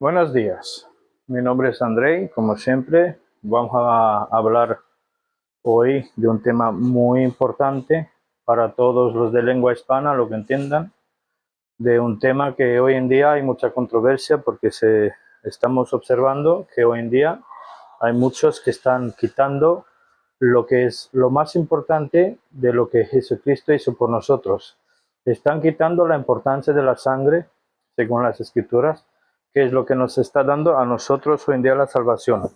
Buenos días, mi nombre es Andrei. Como siempre, vamos a hablar hoy de un tema muy importante para todos los de lengua hispana, lo que entiendan, de un tema que hoy en día hay mucha controversia porque estamos observando que hoy en día hay muchos que están quitando lo que es lo más importante de lo que Jesucristo hizo por nosotros. Están quitando la importancia de la sangre, según las Escrituras, que es lo que nos está dando a nosotros hoy en día la salvación.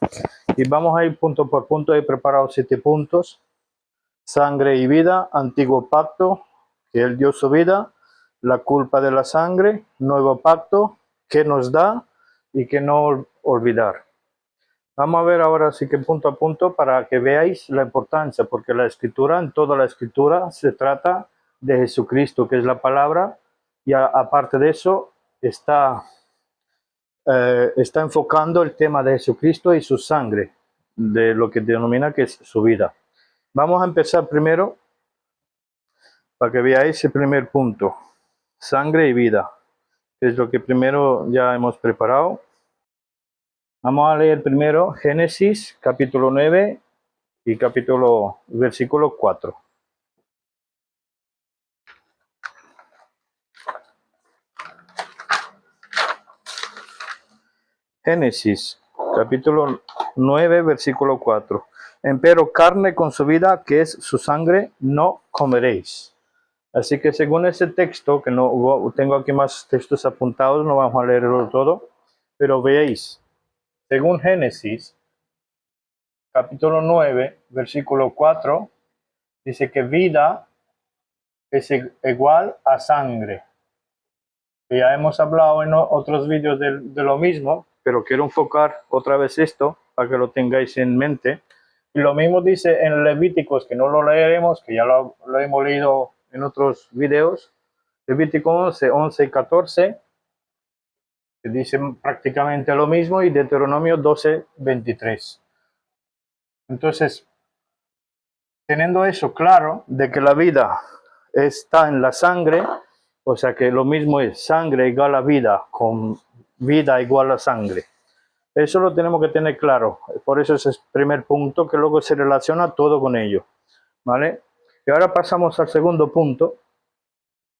Y vamos a ir punto por punto. He preparado 7 puntos. Sangre y vida, antiguo pacto, que Él dio su vida, la culpa de la sangre, nuevo pacto, que nos da y que no olvidar. Vamos a ver ahora sí que punto a punto para que veáis la importancia, porque la escritura, en toda la escritura, se trata de Jesucristo, que es la palabra, y aparte de eso está enfocando el tema de Jesucristo y su sangre, de lo que denomina que es su vida. Vamos a empezar primero para que veáis el primer punto, sangre y vida, que es lo que primero ya hemos preparado. Vamos a leer primero Génesis capítulo 9 y versículo 4. Génesis capítulo 9 versículo 4. Empero carne con su vida, que es su sangre, no comeréis. Así que según ese texto, que no tengo aquí más textos apuntados, no vamos a leerlo todo, pero veáis, según Génesis capítulo 9 versículo 4, dice que vida es igual a sangre. Ya hemos hablado en otros vídeos de lo mismo, pero quiero enfocar otra vez esto para que lo tengáis en mente. Y lo mismo dice en Levíticos, que no lo leeremos, que ya lo hemos leído en otros videos. Levítico 11, 11 y 14, que dicen prácticamente lo mismo, y Deuteronomio 12, 23. Entonces, teniendo eso claro, de que la vida está en la sangre, o sea que lo mismo es sangre igual a vida, con vida igual a sangre. Eso lo tenemos que tener claro. Por eso es el primer punto, que luego se relaciona todo con ello. ¿Vale? Y ahora pasamos al segundo punto,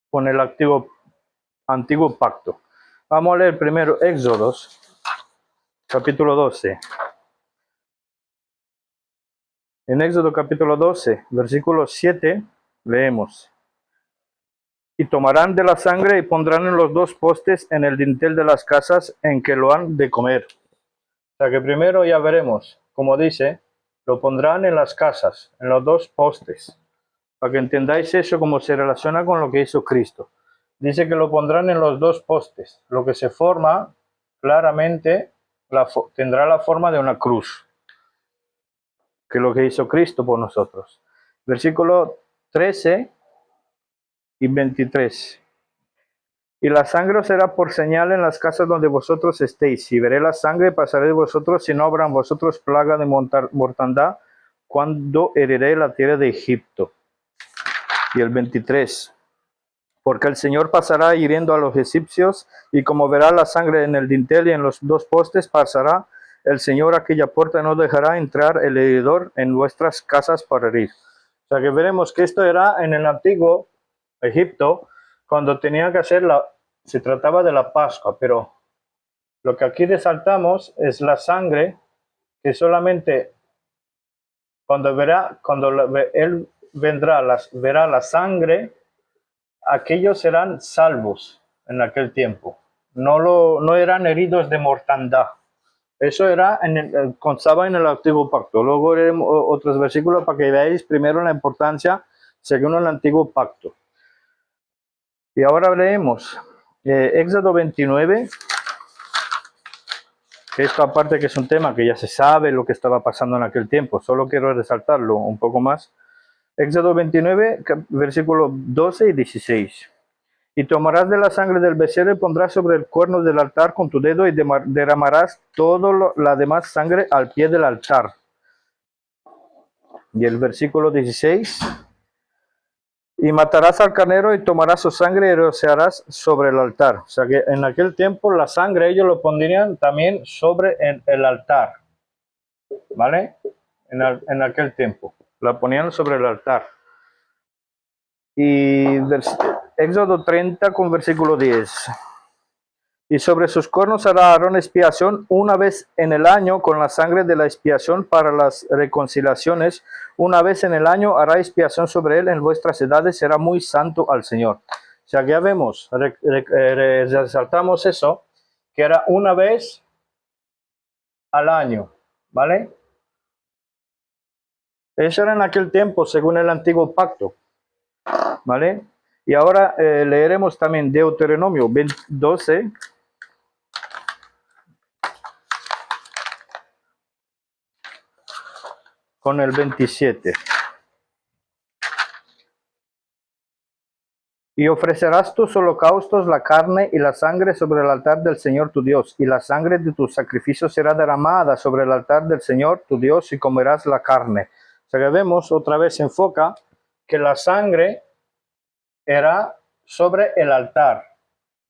con el antiguo pacto. Vamos a leer primero Éxodos, capítulo 12. En Éxodo capítulo 12, versículo 7, leemos. Y tomarán de la sangre y pondrán en los 2 postes en el dintel de las casas en que lo han de comer. O sea que primero ya veremos, como dice, lo pondrán en las casas, en los 2 postes, para que entendáis eso cómo se relaciona con lo que hizo Cristo. Dice que lo pondrán en los 2 postes, lo que se forma claramente tendrá la forma de una cruz, que es lo que hizo Cristo por nosotros. Versículo 13 y 23. Y la sangre os será por señal en las casas donde vosotros estéis. Si veré la sangre, pasaré de vosotros, si no habrá en vosotros plaga de mortandad, cuando heriré la tierra de Egipto. Y el 23. Porque el Señor pasará hiriendo a los egipcios, y como verá la sangre en el dintel y en los 2 postes, pasará el Señor aquella puerta, no dejará entrar el heridor en vuestras casas para herir. O sea que veremos que esto era en el antiguo Egipto, cuando tenían que hacer se trataba de la Pascua, pero lo que aquí resaltamos es la sangre, que solamente cuando él verá la sangre, aquellos serán salvos en aquel tiempo. No eran heridos de mortandad. Eso constaba en el antiguo pacto. Luego leeremos otros versículos para que veáis primero la importancia según el antiguo pacto. Y ahora leemos Éxodo 29. Esto aparte que es un tema que ya se sabe lo que estaba pasando en aquel tiempo. Solo quiero resaltarlo un poco más. Éxodo 29, versículos 12 y 16. Y tomarás de la sangre del becerro y pondrás sobre el cuerno del altar con tu dedo y derramarás toda la demás sangre al pie del altar. Y el versículo 16. Y matarás al carnero y tomarás su sangre y rociarás sobre el altar. O sea que en aquel tiempo la sangre ellos lo pondrían también sobre el altar. ¿Vale? En aquel tiempo. La ponían sobre el altar. Y Éxodo 30 con versículo 10. Y sobre sus cuernos hará Aarón expiación una vez en el año con la sangre de la expiación para las reconciliaciones. Una vez en el año hará expiación sobre él en vuestras edades, será muy santo al Señor. O sea, ya vemos, resaltamos eso, que era una vez al año, ¿vale? Eso era en aquel tiempo, según el antiguo pacto, ¿vale? Y ahora leeremos también Deuteronomio 12. Con el 27. Y ofrecerás tus holocaustos, la carne y la sangre sobre el altar del Señor tu Dios, y la sangre de tus sacrificios será derramada sobre el altar del Señor tu Dios, y comerás la carne. O sea que vemos, otra vez se enfoca, que la sangre era sobre el altar.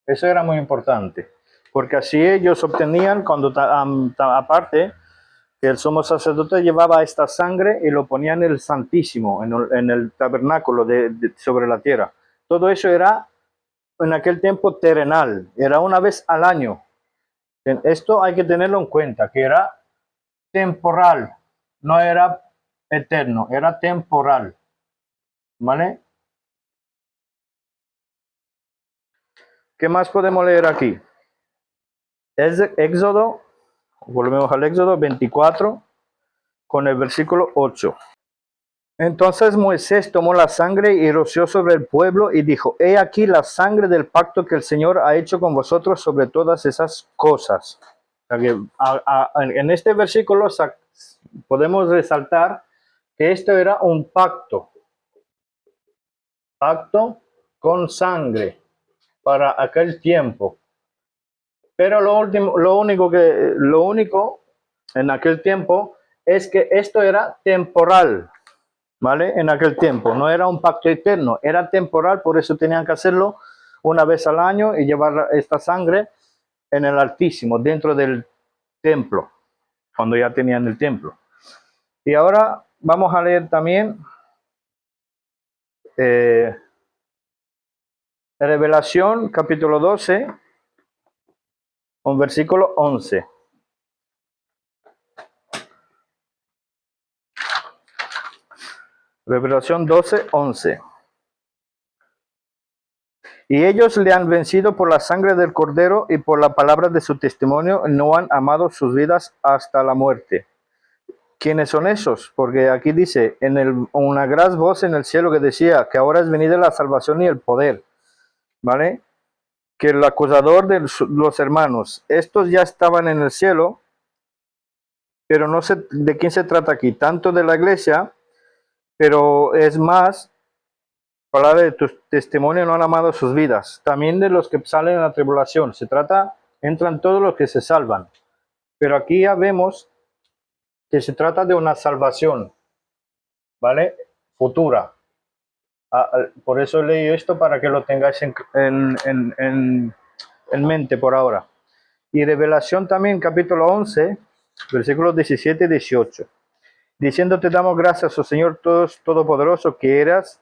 Eso era muy importante, porque así ellos obtenían, cuando aparte, que el sumo sacerdote llevaba esta sangre y lo ponía en el Santísimo, en el tabernáculo sobre la tierra. Todo eso era en aquel tiempo terrenal, era una vez al año. Esto hay que tenerlo en cuenta, que era temporal, no era eterno, era temporal. ¿Vale? ¿Qué más podemos leer aquí? Es Éxodo, volvemos al Éxodo 24 con el versículo 8. Entonces Moisés tomó la sangre y roció sobre el pueblo y dijo, he aquí la sangre del pacto que el Señor ha hecho con vosotros sobre todas esas cosas. O sea que, en este versículo podemos resaltar que esto era un pacto con sangre para aquel tiempo. Pero lo único en aquel tiempo es que esto era temporal. ¿Vale? En aquel tiempo, no era un pacto eterno, era temporal, por eso tenían que hacerlo una vez al año y llevar esta sangre en el Altísimo, dentro del templo, cuando ya tenían el templo. Y ahora vamos a leer también Revelación, capítulo 12, un versículo 11. Revelación 12, 11. Y ellos le han vencido por la sangre del Cordero y por la palabra de su testimonio, no han amado sus vidas hasta la muerte. ¿Quiénes son esos? Porque aquí dice, una gran voz en el cielo que decía que ahora es venida la salvación y el poder, ¿vale? Que el acusador de los hermanos, estos ya estaban en el cielo, pero no sé de quién se trata aquí, tanto de la iglesia, pero es más, palabra de tu testimonio no han amado sus vidas, también de los que salen en la tribulación, entran todos los que se salvan, pero aquí ya vemos que se trata de una salvación, ¿vale? Futura. Por eso he leído esto para que lo tengáis en mente por ahora. Y Revelación también, capítulo 11, versículos 17 y 18. Diciendo te damos gracias, oh Señor Todopoderoso, que eras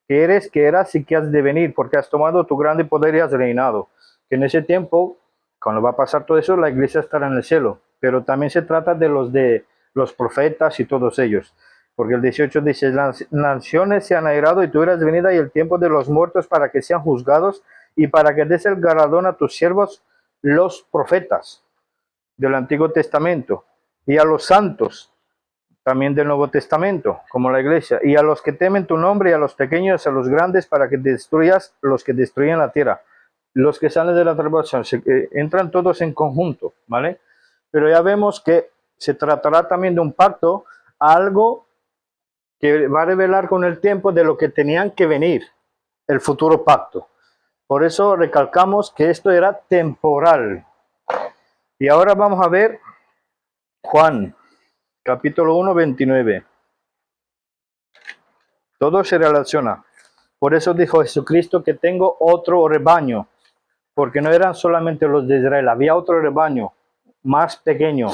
y que has de venir, porque has tomado tu grande poder y has reinado. Que en ese tiempo, cuando va a pasar todo eso, la iglesia estará en el cielo. Pero también se trata de los profetas y todos ellos. Porque el 18 dice, las naciones se han airado y tú eras venida y el tiempo de los muertos para que sean juzgados y para que des el galardón a tus siervos, los profetas del Antiguo Testamento, y a los santos también del Nuevo Testamento, como la iglesia, y a los que temen tu nombre, y a los pequeños, a los grandes, para que destruyas los que destruyen la tierra. Los que salen de la tribulación, entran todos en conjunto, ¿vale? Pero ya vemos que se tratará también de un pacto, algo que va a revelar con el tiempo de lo que tenían que venir, el futuro pacto. Por eso recalcamos que esto era temporal. Y ahora vamos a ver Juan, capítulo 1, 29. Todo se relaciona. Por eso dijo Jesucristo que tengo otro rebaño, porque no eran solamente los de Israel, había otro rebaño más pequeño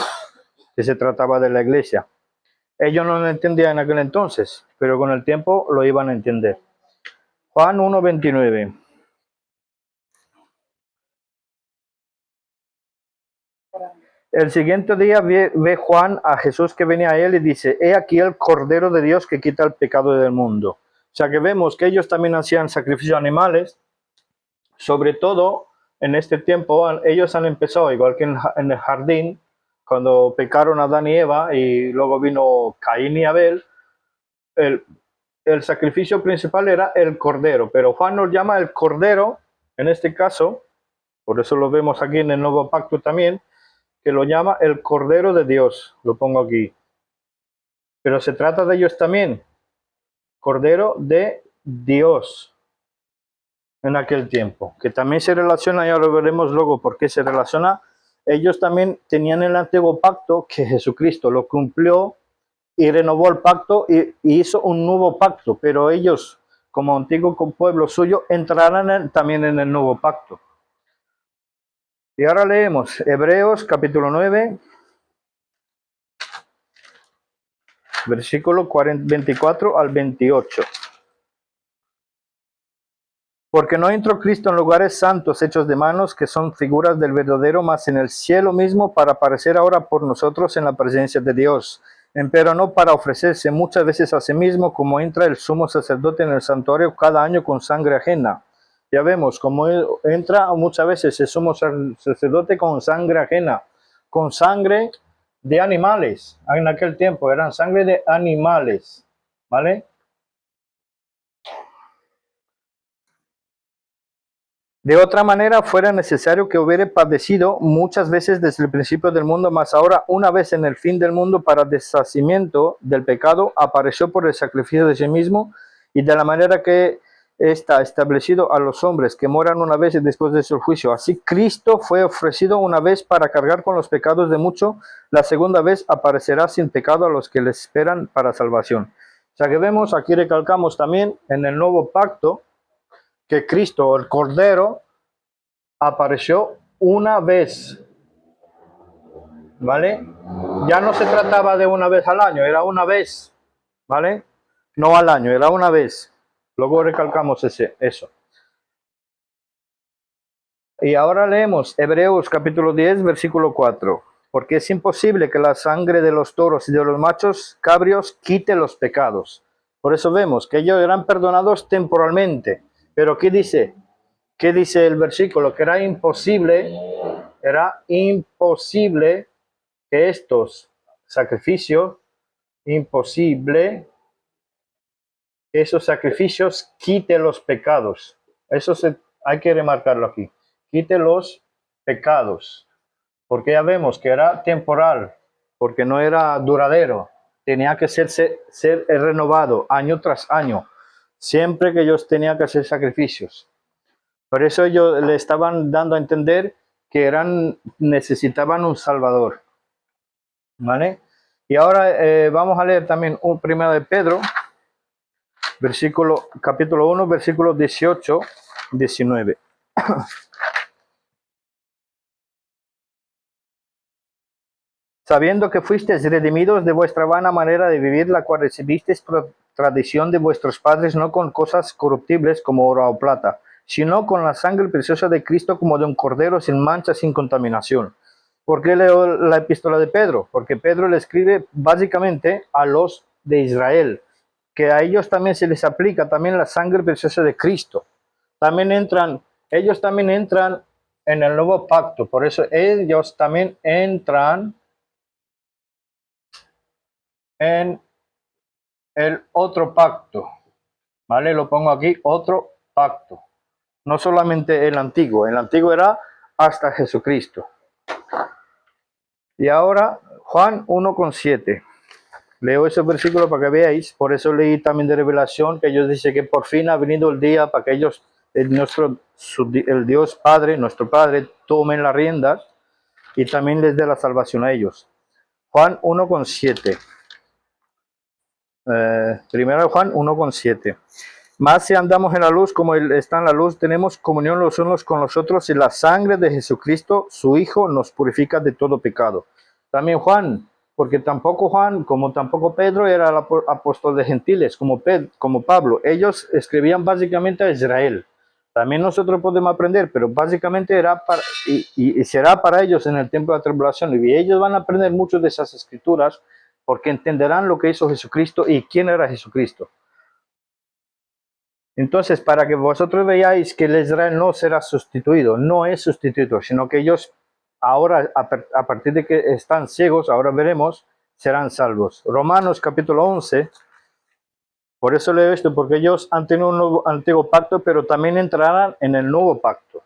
que se trataba de la iglesia. Ellos no lo entendían en aquel entonces, pero con el tiempo lo iban a entender. Juan 1:29. El siguiente día ve Juan a Jesús que venía a él y dice, he aquí el Cordero de Dios que quita el pecado del mundo. O sea que vemos que ellos también hacían sacrificios animales, sobre todo en este tiempo. Ellos han empezado, igual que en el jardín, cuando pecaron Adán y Eva y luego vino Caín y Abel, el sacrificio principal era el Cordero, pero Juan nos llama el Cordero, en este caso, por eso lo vemos aquí en el Nuevo Pacto también, que lo llama el Cordero de Dios, lo pongo aquí. Pero se trata de ellos también, Cordero de Dios, en aquel tiempo, que también se relaciona, ya lo veremos luego por qué se relaciona. Ellos también tenían el antiguo pacto que Jesucristo lo cumplió y renovó el pacto y hizo un nuevo pacto, pero ellos, como antiguo pueblo suyo, entrarán también en el nuevo pacto. Y ahora leemos Hebreos capítulo 9, versículo 24 al 28. Porque no entró Cristo en lugares santos hechos de manos, que son figuras del verdadero, mas en el cielo mismo, para aparecer ahora por nosotros en la presencia de Dios. Empero no para ofrecerse muchas veces a sí mismo, como entra el sumo sacerdote en el santuario cada año con sangre ajena. Ya vemos cómo entra muchas veces el sumo sacerdote con sangre ajena, con sangre de animales. En aquel tiempo eran sangre de animales, ¿vale? De otra manera, fuera necesario que hubiere padecido muchas veces desde el principio del mundo, mas ahora, una vez en el fin del mundo, para deshacimiento del pecado, apareció por el sacrificio de sí mismo, y de la manera que está establecido a los hombres que moran una vez y después de su juicio. Así Cristo fue ofrecido una vez para cargar con los pecados de muchos, la segunda vez aparecerá sin pecado a los que le esperan para salvación. O sea que vemos, aquí recalcamos también en el nuevo pacto, que Cristo, el Cordero, apareció una vez, ¿vale? Ya no se trataba de una vez al año, era una vez, ¿vale? No al año, era una vez. Luego recalcamos eso. Y ahora leemos Hebreos capítulo 10, versículo 4. Porque es imposible que la sangre de los toros y de los machos cabrios quite los pecados. Por eso vemos que ellos eran perdonados temporalmente. Pero ¿qué dice? ¿Qué dice el versículo? Que era imposible que estos sacrificios, esos sacrificios quiten los pecados. Hay que remarcarlo aquí. Quite los pecados. Porque ya vemos que era temporal, porque no era duradero. Tenía que ser renovado año tras año. Siempre que ellos tenían que hacer sacrificios. Por eso ellos le estaban dando a entender que necesitaban un Salvador. ¿Vale? Y ahora vamos a leer también un primero de Pedro, capítulo 1, versículos 18, 19. Sabiendo que fuisteis redimidos de vuestra vana manera de vivir, la cual recibisteis por tradición de vuestros padres, no con cosas corruptibles como oro o plata, sino con la sangre preciosa de Cristo, como de un cordero sin mancha, sin contaminación. ¿Por qué leo la epístola de Pedro? Porque Pedro le escribe básicamente a los de Israel, que a ellos también se les aplica también la sangre preciosa de Cristo. Ellos también entran en el nuevo pacto, por eso ellos también entran en el otro pacto, ¿vale? Lo pongo aquí, otro pacto. No solamente el antiguo era hasta Jesucristo. Y ahora Juan 1:7. Leo ese versículo para que veáis. Por eso leí también de Revelación, que ellos dicen que por fin ha venido el día para que ellos, el Dios Padre, nuestro Padre, tomen las riendas y también les dé la salvación a ellos. Juan 1:7. Primero Juan 1:7. Más si andamos en la luz como Él está en la luz, tenemos comunión los unos con los otros y la sangre de Jesucristo, su Hijo, nos purifica de todo pecado. También Juan, porque tampoco Juan, como tampoco Pedro, era el apóstol de gentiles, como Pablo. Ellos escribían básicamente a Israel. También nosotros podemos aprender, pero básicamente era para, y será para ellos en el tiempo de la tribulación. Y ellos van a aprender mucho de esas escrituras porque entenderán lo que hizo Jesucristo y quién era Jesucristo. Entonces, para que vosotros veáis que el Israel no será sustituido, no es sustituido, sino que ellos ahora, a partir de que están ciegos, ahora veremos, serán salvos. Romanos capítulo 11, por eso leo esto, porque ellos han tenido un nuevo, antiguo pacto, pero también entrarán en el nuevo pacto.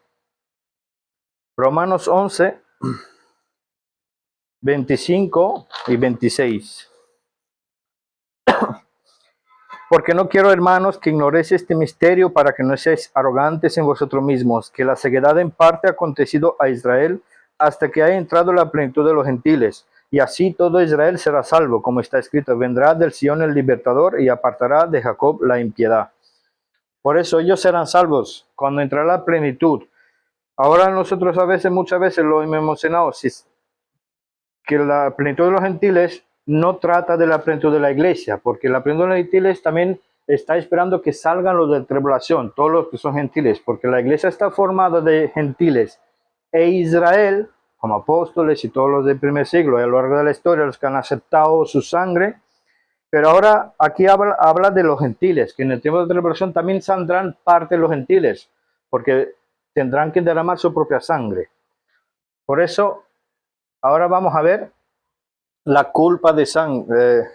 Romanos 11, 25 y 26. Porque no quiero, hermanos, que ignoréis este misterio para que no seáis arrogantes en vosotros mismos, que la ceguedad en parte ha acontecido a Israel hasta que haya entrado la plenitud de los gentiles. Y así todo Israel será salvo, como está escrito, vendrá del Sion el libertador y apartará de Jacob la impiedad. Por eso ellos serán salvos cuando entrará la plenitud. Ahora nosotros muchas veces lo hemos mencionado, que la plenitud de los gentiles no trata de la plenitud de la iglesia, porque la plenitud de los gentiles también está esperando que salgan los de tribulación, todos los que son gentiles, porque la iglesia está formada de gentiles e Israel, como apóstoles y todos los del primer siglo, a lo largo de la historia, los que han aceptado su sangre. Pero ahora aquí habla de los gentiles, que en el tiempo de tribulación también saldrán parte de los gentiles, porque tendrán que derramar su propia sangre. Por eso, ahora vamos a ver la culpa de sangre.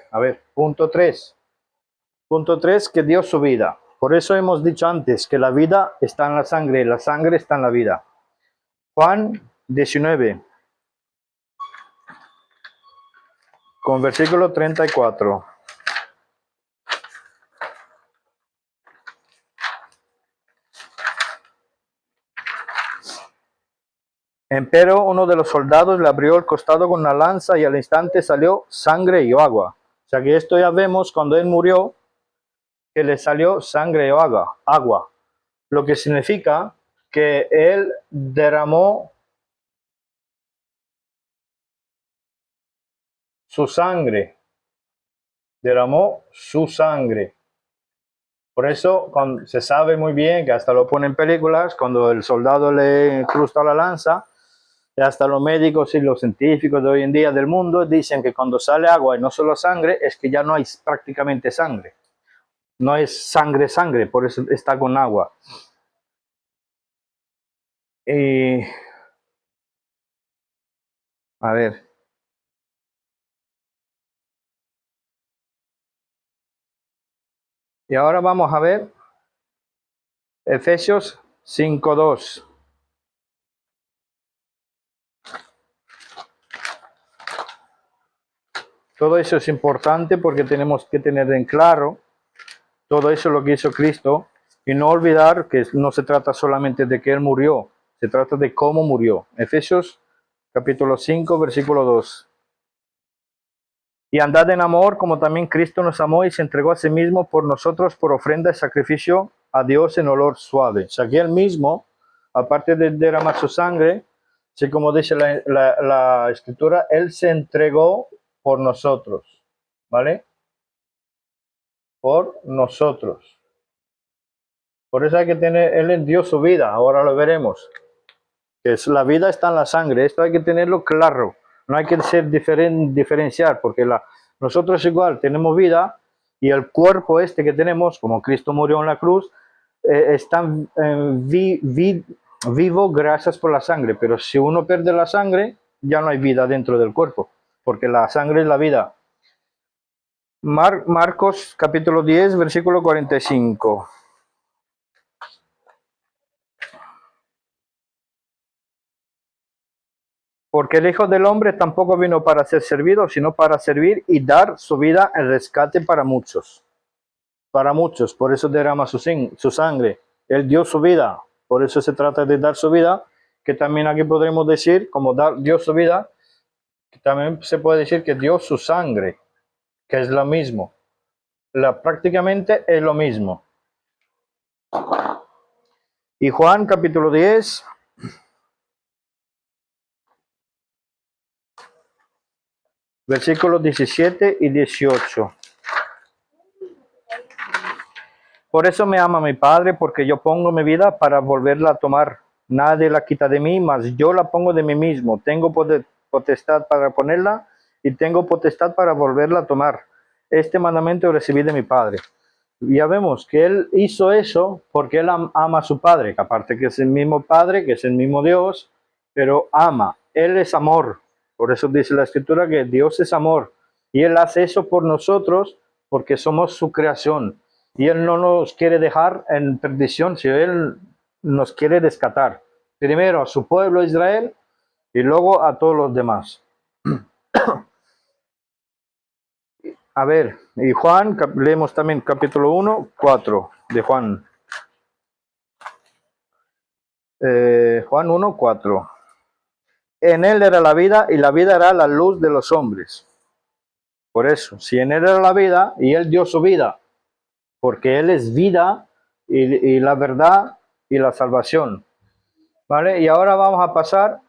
Punto 3. Punto 3, que dio su vida. Por eso hemos dicho antes que la vida está en la sangre está en la vida. Juan 19, con versículo 34. Empero uno de los soldados le abrió el costado con una lanza y al instante salió sangre y agua. O sea que esto ya vemos cuando él murió, que le salió sangre y agua. Lo que significa que él derramó su sangre. Derramó su sangre. Por eso se sabe muy bien, que hasta lo ponen en películas, cuando el soldado le incrusta la lanza, y hasta los médicos y los científicos de hoy en día del mundo dicen que cuando sale agua y no solo sangre, es que ya no hay prácticamente sangre. No es sangre, por eso está con agua. A ver. Y ahora vamos a ver Efesios 5:2. Todo eso es importante porque tenemos que tener en claro todo eso lo que hizo Cristo y no olvidar que no se trata solamente de que Él murió, se trata de cómo murió. Efesios capítulo 5, versículo 2. Y andad en amor como también Cristo nos amó y se entregó a sí mismo por nosotros por ofrenda y sacrificio a Dios en olor suave. O sea que Él mismo, aparte de derramar su sangre, así como dice la escritura, Él se entregó por nosotros, ¿vale? Por nosotros. Por eso hay que tener, Él dio su vida, ahora lo veremos. Que es, la vida está en la sangre, esto hay que tenerlo claro. No hay que ser diferenciar, porque nosotros igual tenemos vida y el cuerpo este que tenemos, como Cristo murió en la cruz, está vivo gracias por la sangre. Pero si uno pierde la sangre, ya no hay vida dentro del cuerpo, porque la sangre es la vida. Marcos capítulo 10, versículo 45. Porque el Hijo del Hombre tampoco vino para ser servido, sino para servir y dar su vida en rescate para muchos. Para muchos, por eso derrama su sangre. Él dio su vida, por eso se trata de dar su vida, que también aquí podremos decir, como dio su vida, que también se puede decir que dio su sangre, que es lo mismo. Prácticamente es lo mismo. Y Juan capítulo 10, versículos 17 y 18. Por eso me ama mi Padre, porque yo pongo mi vida para volverla a tomar. Nadie la quita de mí, mas yo la pongo de mí mismo. Tengo potestad para ponerla y tengo potestad para volverla a tomar. Este mandamiento recibí de mi Padre. Ya vemos que Él hizo eso porque Él ama a su Padre, que aparte que es el mismo Padre, que es el mismo Dios, pero ama. Él es amor. Por eso dice la Escritura que Dios es amor. Y Él hace eso por nosotros porque somos su creación. Y Él no nos quiere dejar en perdición, sino Él nos quiere rescatar. Primero a su pueblo Israel y luego a todos los demás. A ver, y Juan, leemos también capítulo 1, 4 de Juan. Juan 1, 4. En Él era la vida y la vida era la luz de los hombres. Por eso, si en Él era la vida y Él dio su vida, porque Él es vida y la verdad y la salvación. ¿Vale? Y ahora vamos a pasar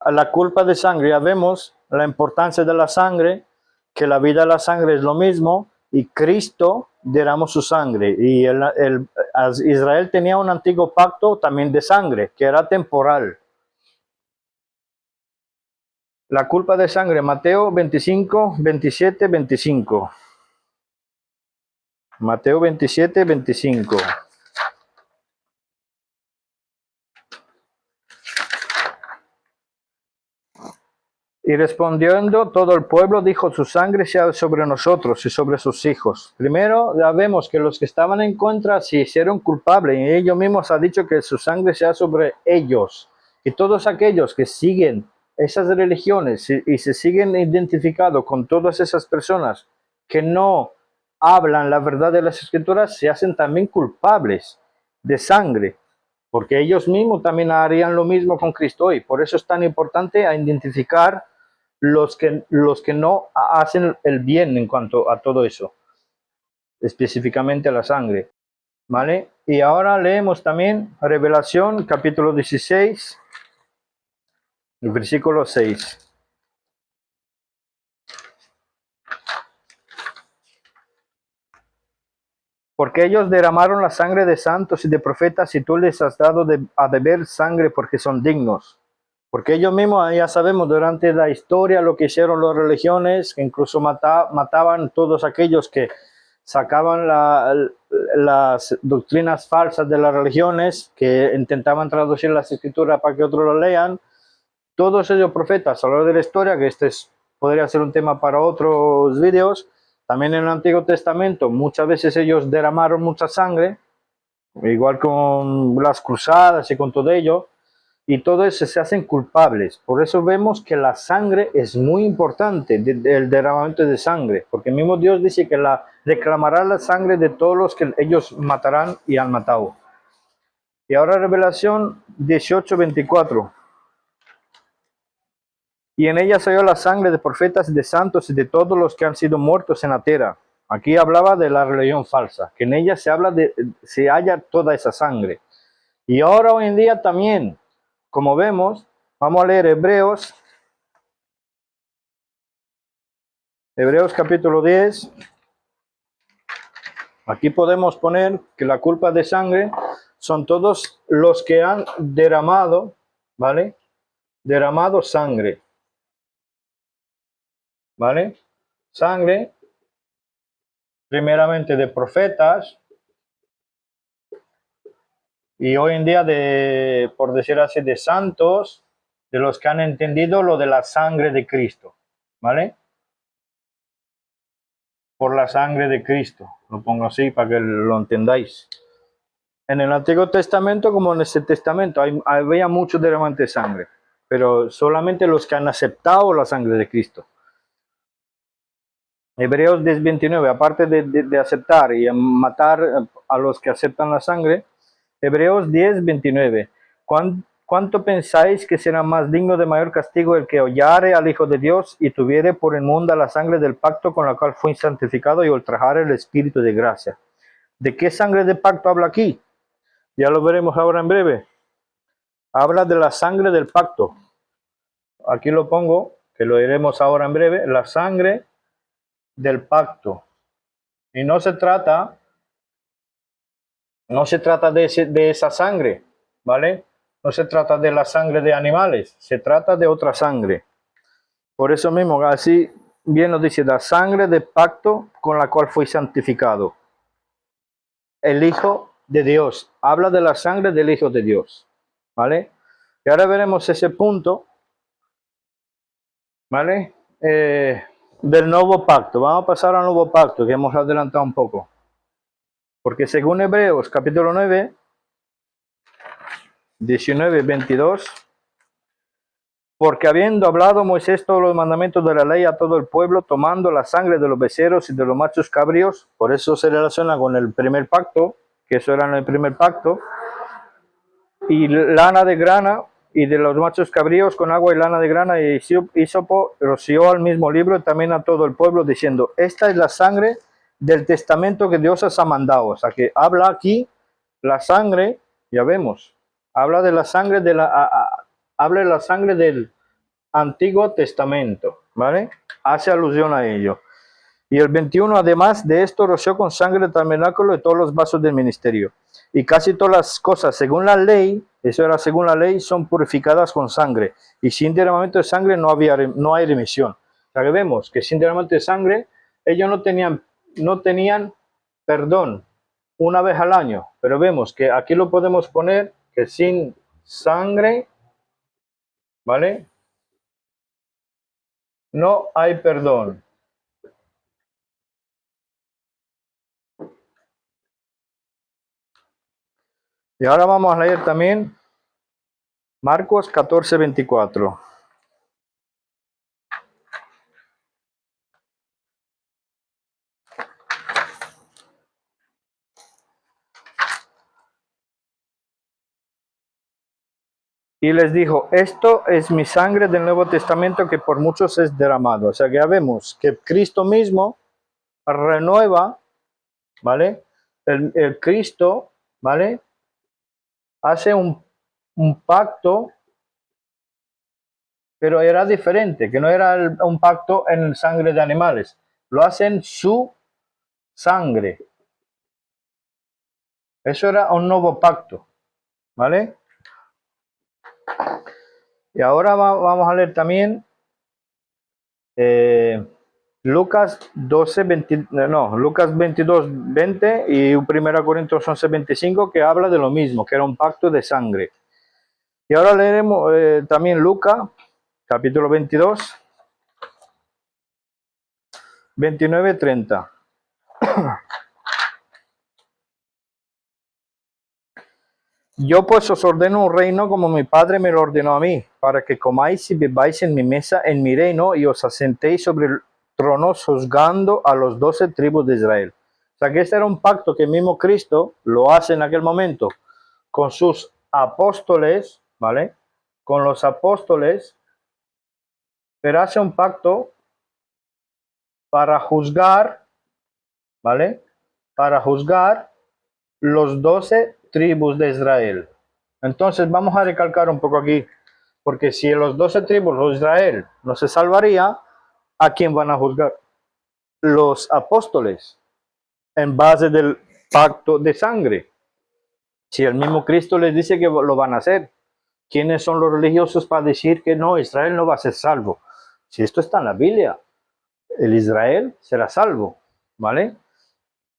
a la culpa de sangre. Ya vemos la importancia de la sangre, que la vida y la sangre es lo mismo, y Cristo derramó su sangre. Y Israel tenía un antiguo pacto también de sangre, que era temporal. La culpa de sangre, Mateo 25, 27, 25. Mateo 27, 25. Y respondiendo todo el pueblo dijo, su sangre sea sobre nosotros y sobre sus hijos. Primero ya vemos que los que estaban en contra se hicieron culpables y ellos mismos han dicho que su sangre sea sobre ellos. Y todos aquellos que siguen esas religiones y se siguen identificados con todas esas personas que no hablan la verdad de las Escrituras, se hacen también culpables de sangre, porque ellos mismos también harían lo mismo con Cristo hoy. Por eso es tan importante identificar los que no hacen el bien en cuanto a todo eso, específicamente a la sangre. ¿Vale? Y ahora leemos también Revelación capítulo 16, el versículo 6. Porque ellos derramaron la sangre de santos y de profetas y tú les has dado a beber sangre porque son dignos. Porque ellos mismos, ya sabemos, durante la historia lo que hicieron las religiones, que incluso mataban todos aquellos que sacaban las doctrinas falsas de las religiones, que intentaban traducir las escrituras para que otros lo lean. Todos ellos profetas a lo largo de la historia, que podría ser un tema para otros vídeos, también en el Antiguo Testamento muchas veces ellos derramaron mucha sangre, igual con las cruzadas y con todo ello, y todo eso se hacen culpables. Por eso vemos que la sangre es muy importante, el derramamiento de sangre, porque el mismo Dios dice que reclamará la sangre de todos los que ellos matarán y han matado. Y ahora Revelación 18, 24. Y en ella salió la sangre de profetas y de santos y de todos los que han sido muertos en la tierra. Aquí hablaba de la religión falsa, que en ella se halla toda esa sangre. Y ahora hoy en día también, como vemos, vamos a leer Hebreos capítulo 10. Aquí podemos poner que la culpa de sangre son todos los que han derramado, ¿vale? Derramado sangre. ¿Vale? Sangre, primeramente de profetas, y hoy en día por decir así, de santos, de los que han entendido lo de la sangre de Cristo, ¿vale? Por la sangre de Cristo, lo pongo así para que lo entendáis. En el Antiguo Testamento como en este Testamento había mucho derramamiento de sangre, pero solamente los que han aceptado la sangre de Cristo. Hebreos 10:29, aparte de aceptar y matar a los que aceptan la sangre, Hebreos 10:29. ¿Cuánto pensáis que será más digno de mayor castigo el que hollare al Hijo de Dios y tuviere por inmunda la sangre del pacto con la cual fue santificado y ultrajare el Espíritu de gracia? ¿De qué sangre de pacto habla aquí? Ya lo veremos ahora en breve. Habla de la sangre del pacto. Aquí lo pongo, que lo iremos ahora en breve. La sangre del pacto. Y no se trata de esa sangre, ¿vale? No se trata de la sangre de animales, se trata de otra sangre. Por eso mismo, así bien nos dice, la sangre de pacto con la cual fue santificado. El Hijo de Dios, habla de la sangre del Hijo de Dios, ¿vale? Y ahora veremos ese punto, ¿vale? Del nuevo pacto. Vamos a pasar al nuevo pacto, que hemos adelantado un poco. Porque según Hebreos capítulo 9, 19, 22, porque habiendo hablado Moisés todos los mandamientos de la ley a todo el pueblo, tomando la sangre de los becerros y de los machos cabríos, por eso se relaciona con el primer pacto, que eso era en el primer pacto, y lana de grana, y de los machos cabríos con agua y lana de grana y hisopo, roció al mismo libro y también a todo el pueblo, diciendo, esta es la sangre del testamento que Dios os ha mandado. O sea que habla aquí la sangre, ya vemos, habla de la sangre habla de la sangre del Antiguo Testamento, ¿vale? Hace alusión a ello. Y el 21, además de esto, roció con sangre el tabernáculo y todos los vasos del ministerio. Y casi todas las cosas, según la ley, eso era según la ley, son purificadas con sangre. Y sin derramamiento de sangre no hay remisión. O sea que vemos que sin derramamiento de sangre, ellos no tenían perdón una vez al año. Pero vemos que aquí lo podemos poner que sin sangre, ¿vale? No hay perdón. Y ahora vamos a leer también Marcos 14, 24. Y les dijo, esto es mi sangre del Nuevo Testamento que por muchos es derramado. O sea que ya vemos que Cristo mismo renueva, ¿vale? El Cristo, ¿vale? Hace un pacto, pero era diferente, que no era un pacto en sangre de animales. Lo hace en su sangre. Eso era un nuevo pacto, ¿vale? Y ahora vamos a leer también Lucas 12, 20, no, Lucas 22, 20 y 1 Corintios 11, 25, que habla de lo mismo, que era un pacto de sangre. Y ahora leeremos también Lucas, capítulo 22, 29, 30. Yo pues os ordeno un reino como mi Padre me lo ordenó a mí, para que comáis y bebáis en mi mesa, en mi reino, y os asentéis sobre el trono juzgando a los 12 tribus de Israel. O sea que este era un pacto que el mismo Cristo lo hace en aquel momento con sus apóstoles, ¿vale? Con los apóstoles, pero hace un pacto para juzgar, ¿vale? Para juzgar los 12 tribus de Israel. Entonces vamos a recalcar un poco aquí, porque si los 12 tribus de Israel no se salvaría, ¿a quién van a juzgar? Los apóstoles, en base del pacto de sangre. Si el mismo Cristo les dice que lo van a hacer, ¿quiénes son los religiosos para decir que no, Israel no va a ser salvo? Si esto está en la Biblia, el Israel será salvo, ¿vale?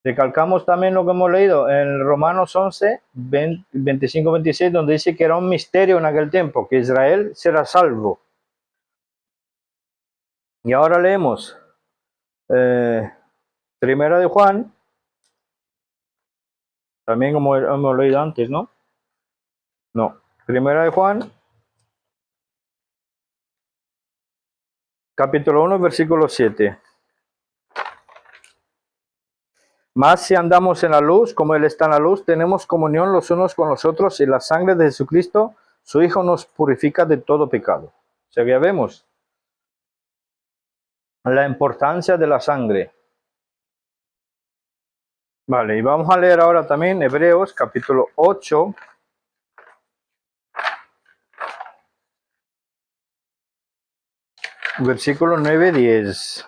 Recalcamos también lo que hemos leído en Romanos 11, 25, 26, donde dice que era un misterio en aquel tiempo, que Israel será salvo. Y ahora leemos Primera de Juan, también como hemos leído antes, ¿no? No, Primera de Juan, capítulo 1, versículo 7. Mas si andamos en la luz, como Él está en la luz, tenemos comunión los unos con los otros, y la sangre de Jesucristo, su Hijo, nos purifica de todo pecado. O sea que ya vemos la importancia de la sangre. Vale, y vamos a leer ahora también Hebreos capítulo 8. Versículo 9-10.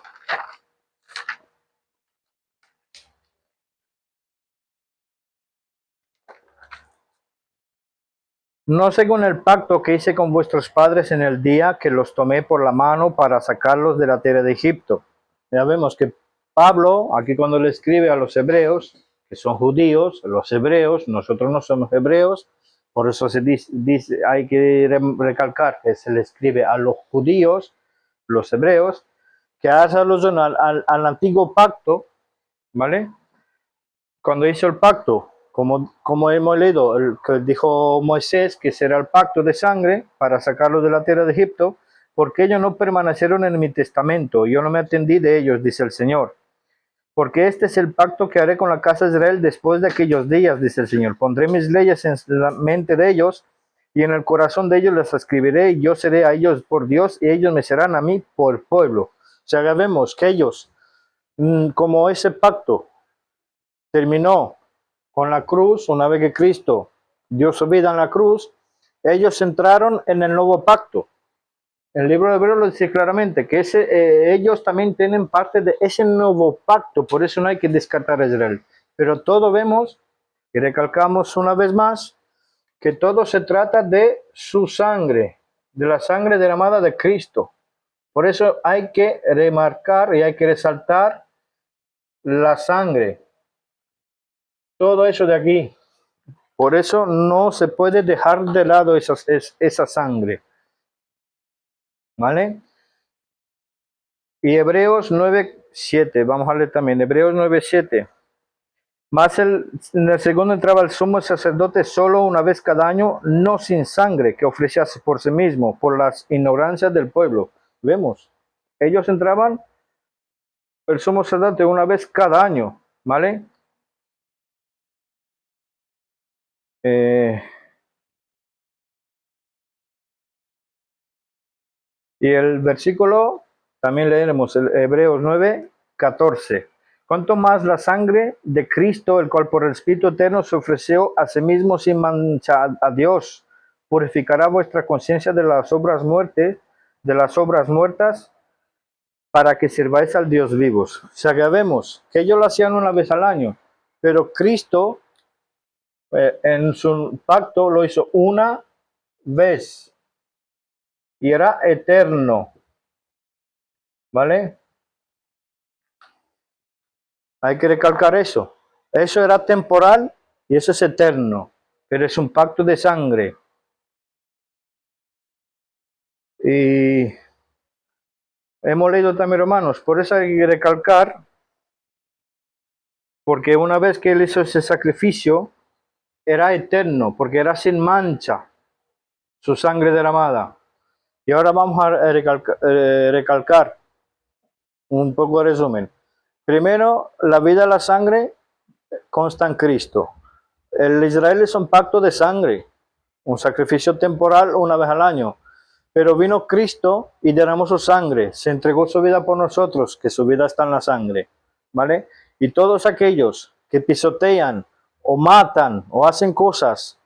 No según el pacto que hice con vuestros padres en el día que los tomé por la mano para sacarlos de la tierra de Egipto. Ya vemos que Pablo, aquí cuando le escribe a los hebreos, que son judíos, los hebreos, nosotros no somos hebreos, por eso se dice, hay que recalcar que se le escribe a los judíos, los hebreos, que hace alusión al antiguo pacto, ¿vale? Cuando hizo el pacto, como hemos leído, el que dijo Moisés que será el pacto de sangre para sacarlos de la tierra de Egipto, porque ellos no permanecieron en mi testamento, yo no me atendí de ellos, dice el Señor. Porque este es el pacto que haré con la casa de Israel después de aquellos días, dice el Señor. Pondré mis leyes en la mente de ellos y en el corazón de ellos las escribiré y yo seré a ellos por Dios y ellos me serán a mí por pueblo. O sea, ya vemos que ellos, como ese pacto terminó con la cruz, una vez que Cristo dio su vida en la cruz, ellos entraron en el nuevo pacto. El libro de Hebreos lo dice claramente, que ellos también tienen parte de ese nuevo pacto, por eso no hay que descartar a Israel. Pero todo vemos, y recalcamos una vez más, que todo se trata de su sangre, de la sangre derramada de Cristo. Por eso hay que remarcar y hay que resaltar la sangre, todo eso de aquí. Por eso no se puede dejar de lado esa sangre. ¿Vale? Y Hebreos 9:7, vamos a leer también, Hebreos 9:7. Más en el segundo entraba el sumo sacerdote solo una vez cada año, no sin sangre, que ofreciese por sí mismo, por las ignorancias del pueblo. Vemos, ellos entraban el sumo sacerdote una vez cada año, ¿vale? Eh, y el versículo, también leeremos el Hebreos 9:14. Cuanto más la sangre de Cristo, el cual por el Espíritu Eterno se ofreció a sí mismo sin mancha a Dios, purificará vuestra conciencia de las obras muertas, para que sirváis al Dios vivos. O sea que vemos que ellos lo hacían una vez al año, pero Cristo en su pacto lo hizo una vez y era eterno, ¿vale? Hay que recalcar eso. Eso era temporal y eso es eterno, pero es un pacto de sangre. Y hemos leído también Romanos, por eso hay que recalcar, porque una vez que él hizo ese sacrificio, era eterno, porque era sin mancha su sangre derramada. Y ahora vamos a recalcar un poco de resumen. Primero, la vida y la sangre consta en Cristo. El Israel es un pacto de sangre, un sacrificio temporal una vez al año. Pero vino Cristo y derramó su sangre, se entregó su vida por nosotros, que su vida está en la sangre, ¿vale? Y todos aquellos que pisotean o matan o hacen cosas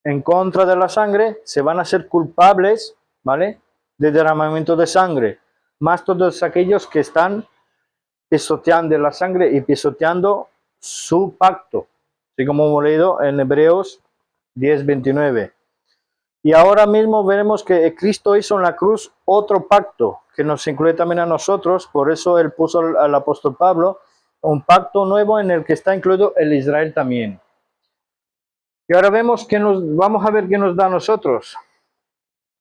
en contra de la sangre, se van a ser culpables, ¿vale? De derramamiento de sangre. Más todos aquellos que están pisoteando la sangre y pisoteando su pacto, así como hemos leído en Hebreos 10:29. Y ahora mismo veremos que Cristo hizo en la cruz otro pacto que nos incluye también a nosotros, por eso él puso al apóstol Pablo un pacto nuevo en el que está incluido el Israel también. Y ahora vamos a ver qué nos da a nosotros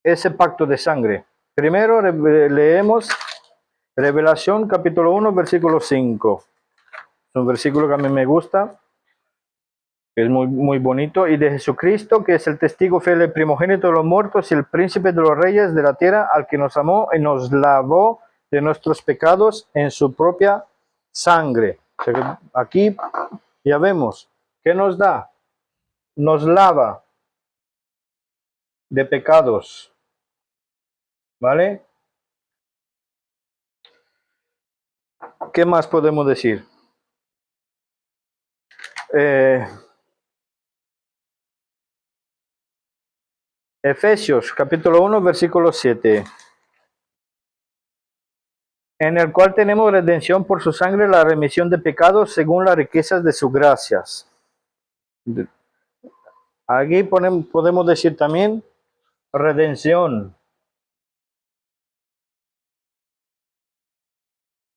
ese pacto de sangre. Primero leemos Revelación capítulo 1, versículo 5. Es un versículo que a mí me gusta, que es muy, muy bonito. Y de Jesucristo, que es el testigo fiel, el primogénito de los muertos y el príncipe de los reyes de la tierra, al que nos amó y nos lavó de nuestros pecados en su propia sangre. O sea que aquí ya vemos, ¿qué nos da? Nos lava de pecados, ¿vale? ¿Qué más podemos decir? Eh, Efesios capítulo 1, versículo 7. En el cual tenemos redención por su sangre, la remisión de pecados según las riquezas de sus gracias. Aquí podemos decir también redención.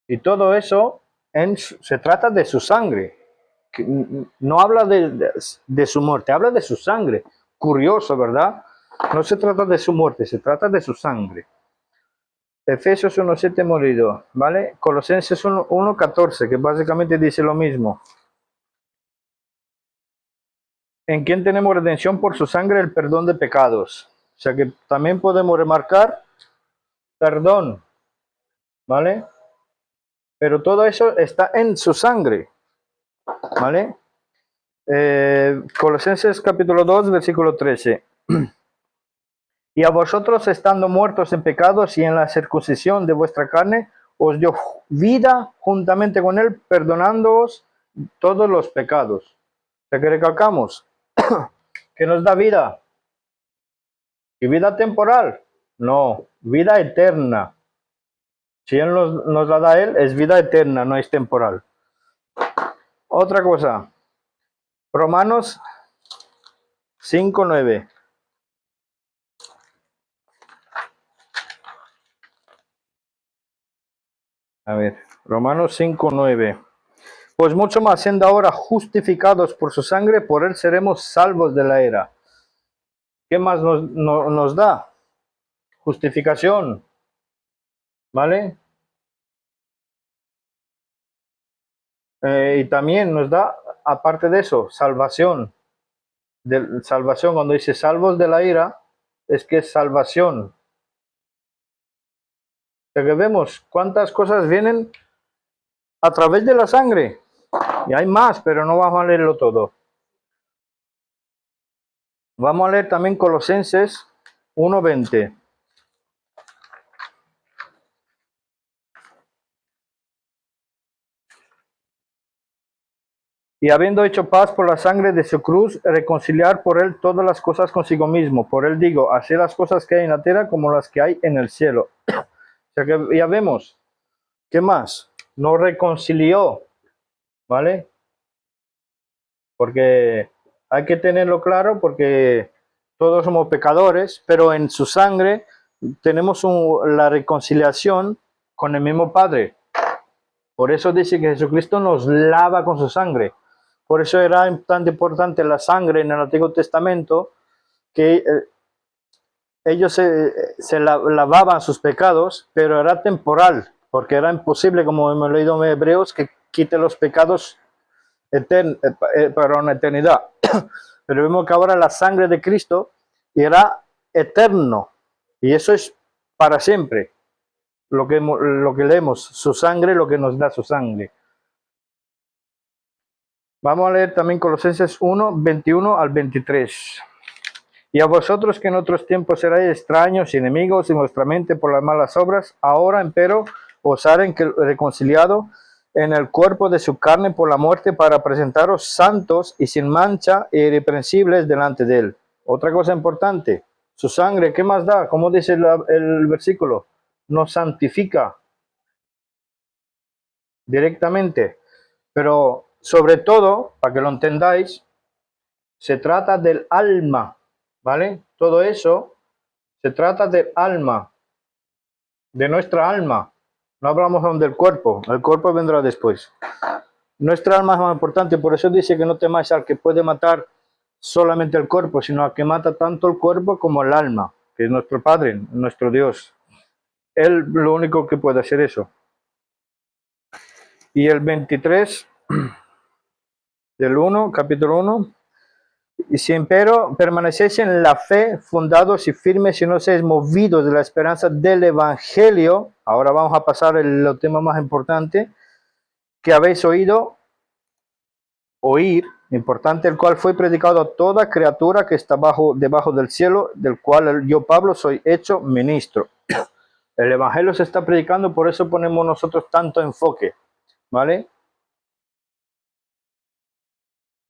Y todo eso se trata de su sangre. No habla de su muerte, habla de su sangre. Curioso, ¿verdad? No se trata de su muerte, se trata de su sangre. Efesios 1:7 morido, ¿vale? Colosenses 1:14, que básicamente dice lo mismo. En quien tenemos redención por su sangre, el perdón de pecados. O sea que también podemos remarcar perdón, ¿vale? Pero todo eso está en su sangre, ¿vale? Colosenses capítulo 2, versículo 13. Y a vosotros, estando muertos en pecados y en la circuncisión de vuestra carne, os dio vida juntamente con él, perdonándoos todos los pecados. O sea que recalcamos que nos da vida. ¿Y vida temporal? No, vida eterna. Si él nos la da él, es vida eterna, no es temporal. Otra cosa, Romanos 5:9. A ver, Romanos 5:9. Pues mucho más, siendo ahora justificados por su sangre, por él seremos salvos de la ira. ¿Qué más nos da? Justificación, ¿vale? Y también nos da, aparte de eso, salvación. Salvación, cuando dice salvos de la ira, es que es salvación. O sea que vemos cuántas cosas vienen a través de la sangre. Y hay más, pero no vamos a leerlo todo. Vamos a leer también Colosenses 1:20. Y habiendo hecho paz por la sangre de su cruz, reconciliar por él todas las cosas consigo mismo. Por él digo, así las cosas que hay en la tierra como las que hay en el cielo. O sea que ya vemos. ¿Qué más? Nos reconcilió, ¿vale? Porque hay que tenerlo claro, porque todos somos pecadores, pero en su sangre tenemos la reconciliación con el mismo Padre. Por eso dice que Jesucristo nos lava con su sangre. Por eso era tan importante la sangre en el Antiguo Testamento, que ellos se lavaban sus pecados, pero era temporal, porque era imposible, como hemos leído en Hebreos, que quite los pecados para una eternidad. Pero vemos que ahora la sangre de Cristo era eterno, y eso es para siempre. Lo que leemos, su sangre, lo que nos da su sangre. Vamos a leer también Colosenses 1:21-23. Y a vosotros que en otros tiempos erais extraños y enemigos en vuestra mente por las malas obras, ahora empero os ha reconciliado en el cuerpo de su carne por la muerte, para presentaros santos y sin mancha e irreprensibles delante de él. Otra cosa importante, su sangre, ¿qué más da? Como dice el versículo, nos santifica directamente. Pero sobre todo, para que lo entendáis, se trata del alma, ¿vale? Todo eso se trata del alma, de nuestra alma. No hablamos aún del cuerpo, el cuerpo vendrá después. Nuestra alma es más importante, por eso dice que no temáis al que puede matar solamente el cuerpo, sino al que mata tanto el cuerpo como el alma, que es nuestro Padre, nuestro Dios. Él lo único que puede hacer eso. Y el 23 del 1, capítulo 1. Y si empero permanecéis en la fe, fundados y firmes, y no seáis movidos de la esperanza del Evangelio, ahora vamos a pasar al tema más importante, que habéis oír, importante, el cual fue predicado a toda criatura que está debajo del cielo, del cual yo, Pablo, soy hecho ministro. El Evangelio se está predicando, por eso ponemos nosotros tanto enfoque, ¿vale?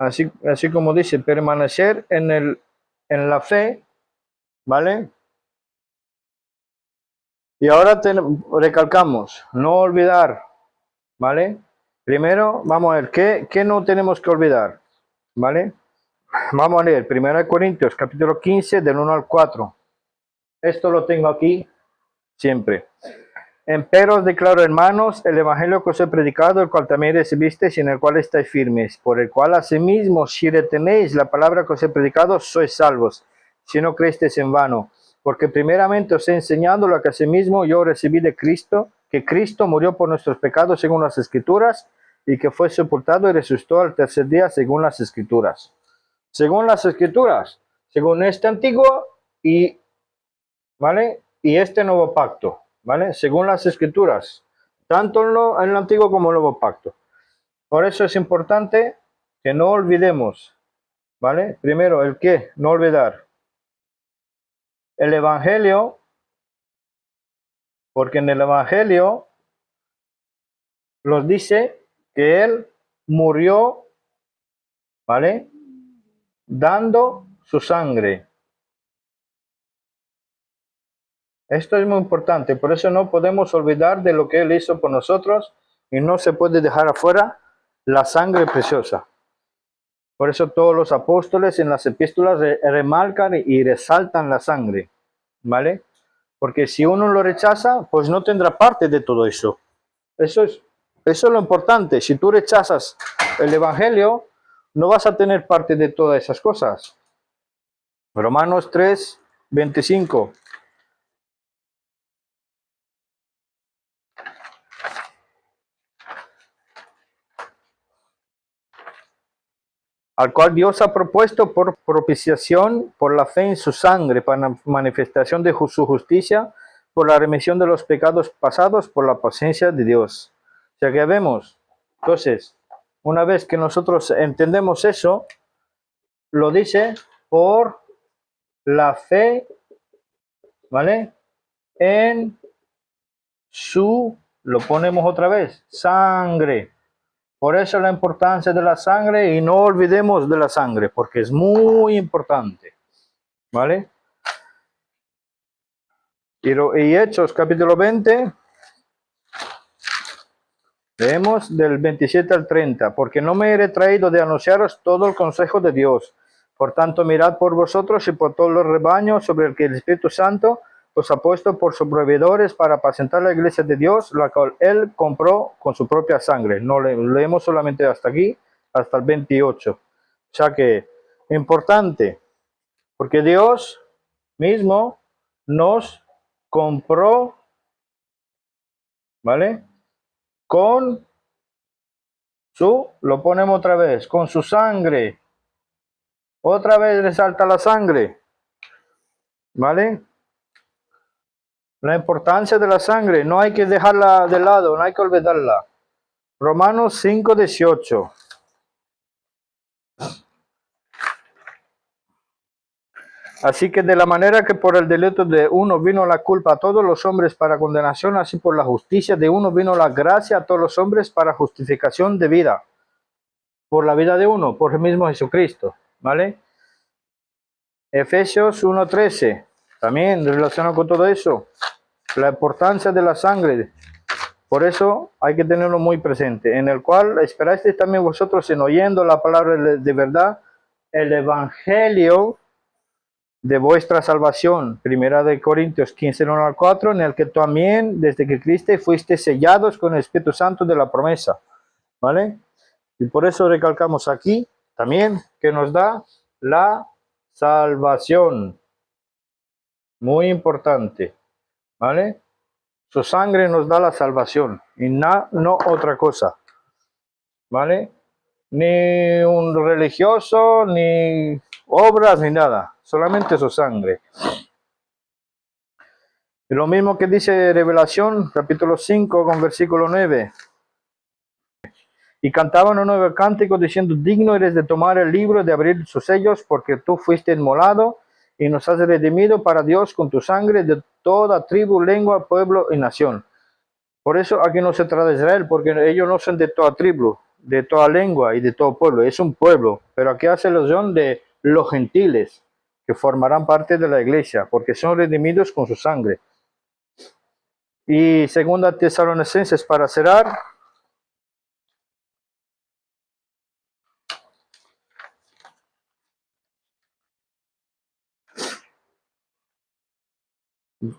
así como dice, permanecer en la fe, ¿vale? Y ahora recalcamos, no olvidar, ¿vale? Primero, vamos a ver, ¿qué no tenemos que olvidar? ¿Vale? Vamos a leer 1 Corintios, capítulo 15, del 1 al 4. Esto lo tengo aquí siempre. Empero os declaro, hermanos, el evangelio que os he predicado, el cual también recibisteis y en el cual estáis firmes, por el cual asimismo, si retenéis la palabra que os he predicado, sois salvos, si no creéis en vano. Porque primeramente os he enseñado lo que asimismo yo recibí de Cristo, que Cristo murió por nuestros pecados según las Escrituras, y que fue sepultado y resucitó al tercer día según las Escrituras. Según las Escrituras, según este antiguo y, ¿vale? Y este nuevo pacto, ¿vale? Según las Escrituras, tanto en el antiguo como el nuevo pacto. Por eso es importante que no olvidemos, ¿vale? Primero, el qué, no olvidar. El Evangelio, porque en el Evangelio nos dice que Él murió, ¿vale? Dando su sangre. Esto es muy importante, por eso no podemos olvidar de lo que Él hizo por nosotros y no se puede dejar afuera la sangre preciosa. Por eso todos los apóstoles en las epístolas remarcan y resaltan la sangre, ¿vale? Porque si uno lo rechaza, pues no tendrá parte de todo eso. Eso es lo importante. Si tú rechazas el Evangelio, no vas a tener parte de todas esas cosas. Romanos 3, 25. Al cual Dios ha propuesto por propiciación por la fe en su sangre, para manifestación de su justicia, por la remisión de los pecados pasados, por la paciencia de Dios. O sea que vemos, entonces, una vez que nosotros entendemos eso, lo dice por la fe, ¿vale? En su, lo ponemos otra vez, sangre. Por eso la importancia de la sangre y no olvidemos de la sangre, porque es muy importante, ¿vale? Y Hechos capítulo 20, leemos del 27 al 30, porque no me he traído de anunciaros todo el consejo de Dios. Por tanto, mirad por vosotros y por todos los rebaños sobre el que el Espíritu Santo os ha puesto por sus proveedores para apacentar la iglesia de Dios, la cual Él compró con su propia sangre. No leemos solamente hasta aquí, hasta el 28. O sea que, importante, porque Dios mismo nos compró, ¿vale? Con su, lo ponemos otra vez, con su sangre. Otra vez resalta la sangre, ¿vale? La importancia de la sangre, no hay que dejarla de lado, no hay que olvidarla. Romanos 5, 18. Así que de la manera que por el delito de uno vino la culpa a todos los hombres para condenación, así por la justicia de uno vino la gracia a todos los hombres para justificación de vida. Por la vida de uno, por el mismo Jesucristo, ¿vale? Efesios 1:13, también relacionado con todo eso, la importancia de la sangre. Por eso hay que tenerlo muy presente, en el cual esperáis también vosotros en oyendo la palabra de verdad, el evangelio de vuestra salvación. 1 Corintios 15, 1 al 4, en el que también, desde que Cristo fuiste sellados con el Espíritu Santo de la promesa, ¿vale? Y por eso recalcamos aquí también que nos da la salvación. Muy importante, ¿vale? Su sangre nos da la salvación y no otra cosa, ¿vale? Ni un religioso, ni obras, ni nada, solamente su sangre. Y lo mismo que dice Revelación, capítulo 5, con versículo 9. Y cantaban un nuevo cántico diciendo, digno eres de tomar el libro, de abrir sus sellos, porque tú fuiste inmolado y nos has redimido para Dios con tu sangre de toda tribu, lengua, pueblo y nación. Por eso aquí no se trata de Israel, porque ellos no son de toda tribu. de toda lengua y de todo pueblo. Es un pueblo, pero aquí hace alusión de los gentiles que formarán parte de la iglesia, porque son redimidos con su sangre. Y segunda Tesalonicenses para cerrar.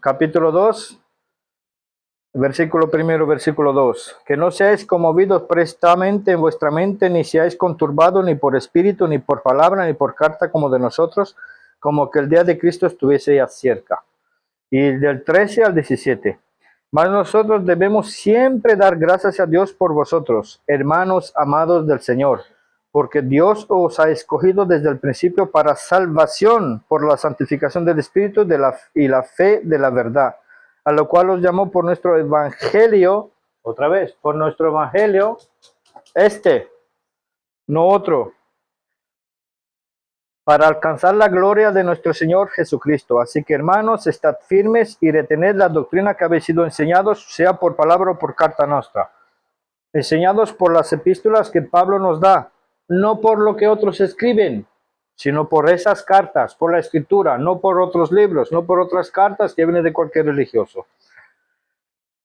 Capítulo 2, versículo 1, versículo 2. Que no seáis conmovidos prestamente en vuestra mente, ni seáis conturbados ni por espíritu, ni por palabra, ni por carta como de nosotros, como que el día de Cristo estuviese ya cerca. Y del 13 al 17. Mas nosotros debemos siempre dar gracias a Dios por vosotros, hermanos amados del Señor, porque Dios os ha escogido desde el principio para salvación por la santificación del Espíritu y la fe de la verdad, a lo cual os llamó por nuestro evangelio, otra vez, por nuestro evangelio, no otro, para alcanzar la gloria de nuestro Señor Jesucristo. Así que, hermanos, estad firmes y retened la doctrina que habéis sido enseñados, sea por palabra o por carta nuestra, enseñados por las epístolas que Pablo nos da, no por lo que otros escriben, sino por esas cartas, por la escritura, no por otros libros, no por otras cartas que vienen de cualquier religioso.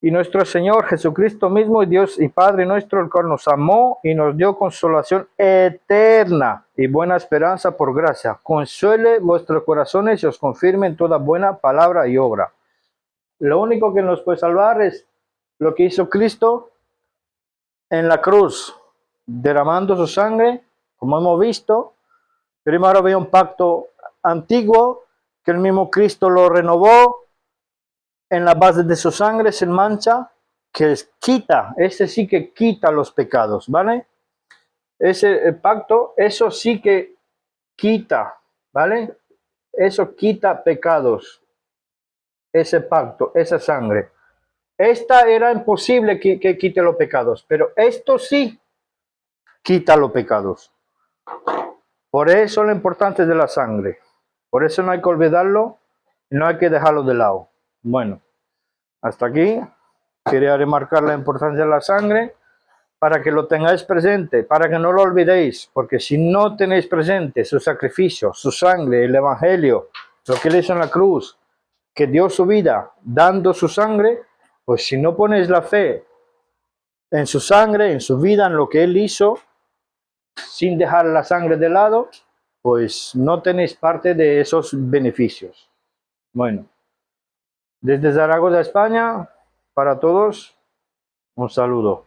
Y nuestro Señor Jesucristo mismo, Dios y Padre nuestro, el cual nos amó y nos dio consolación eterna y buena esperanza por gracia, consuele vuestros corazones y os confirme en toda buena palabra y obra. Lo único que nos puede salvar es lo que hizo Cristo en la cruz, derramando su sangre, como hemos visto. Primero había un pacto antiguo que el mismo Cristo lo renovó en la base de su sangre sin mancha, que quita, ese sí que quita los pecados, ¿vale? Ese pacto, eso sí que quita, ¿vale? Eso quita pecados, ese pacto, esa sangre. Esta era imposible que quite los pecados, pero esto sí quita los pecados. Por eso lo importante de la sangre. Por eso no hay que olvidarlo, no hay que dejarlo de lado. Bueno, hasta aquí. Quería remarcar la importancia de la sangre para que lo tengáis presente, para que no lo olvidéis, porque si no tenéis presente su sacrificio, su sangre, el evangelio, lo que él hizo en la cruz, que dio su vida dando su sangre, pues si no ponéis la fe en su sangre, en su vida, en lo que él hizo, sin dejar la sangre de lado, pues no tenéis parte de esos beneficios. Bueno, desde Zaragoza, España, para todos, un saludo.